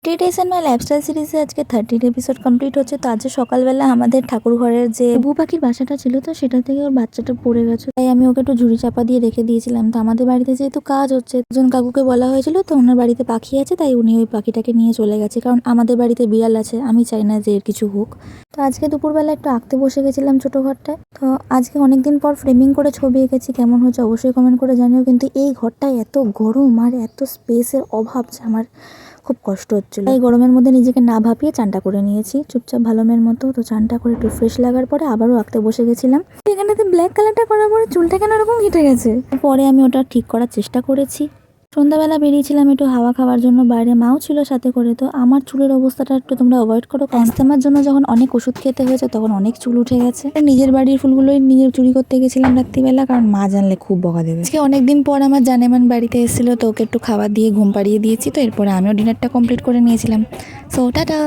50 days and my lifestyle সিরিজে আজকে 13 episode complete হচ্ছে। তো আজ সকালবেলা আমাদের ঠাকুর ঘরের যে বুবু পাখির বাসাটা ছিল, তো সেটা থেকে ওর বাচ্চাটা পড়ে গেছে, তাই আমি ওকে একটু ঝুড়ি চাপা দিয়ে রেখে দিয়েছিলাম। তো আমাদের বাড়িতে যেহেতু কাজ হচ্ছে, একজন কাকুকে বলা হয়েছিল, তো ওনার বাড়িতে পাখি আছে, তাই উনি ওই পাখিটাকে নিয়ে চলে গেছে। কারণ আমাদের বাড়িতে বিড়াল আছে, আমি চাই না যে এর কিছু হোক। তো আজকে দুপুরবেলা একটু আঁকতে বসে গেছিলাম ছোট ঘরটায়। তো আজকে অনেকদিন পর ফ্রেমিং করে ছবি এঁকেছি, কেমন হচ্ছে অবশ্যই কমেন্ট করে জানিও। কিন্তু এই ঘরটায় এত গরম আর এত স্পেসের অভাব যে আমার খুব কষ্ট হচ্ছিল। এই গরমের মধ্যে নিজেকে না ভাপিয়ে চানটা করে নিয়েছি চুপচাপ ভালো মেয়ের মতো। তো চানটা করে একটু ফ্রেশ লাগার পরে আবারও আঁকতে বসে গেছিলাম। এখানেতে ব্ল্যাক কালারটা করার পরে চুলটা কেন এরকম ঘেটে গেছে। পরে আমি ওটা ঠিক করার চেষ্টা করেছি। সন্ধ্যাবেলা বেরিয়েছিলাম একটু হাওয়া খাওয়ার জন্য, বাইরে মাও ছিল সাথে করে। তো আমার চুলের অবস্থাটা একটু তোমরা অ্যাভয়েড করো, কারণ অ্যাজমার জন্য যখন অনেক ওষুধ খেতে হয়েছে তখন অনেক চুল উঠে গেছে। নিজের বাড়ির ফুলগুলোই নিজের চুরি করতে গেছিলাম রাত্রিবেলা, কারণ মা জানলে খুব বকা দেবে। আজকে অনেকদিন পর আমার জানেমান বাড়িতে এসেছিল, তো ওকে একটু খাবার দিয়ে ঘুম পাড়িয়ে দিয়েছি। তো এরপরে আমিও ডিনারটা কমপ্লিট করে নিয়েছিলাম। So tata.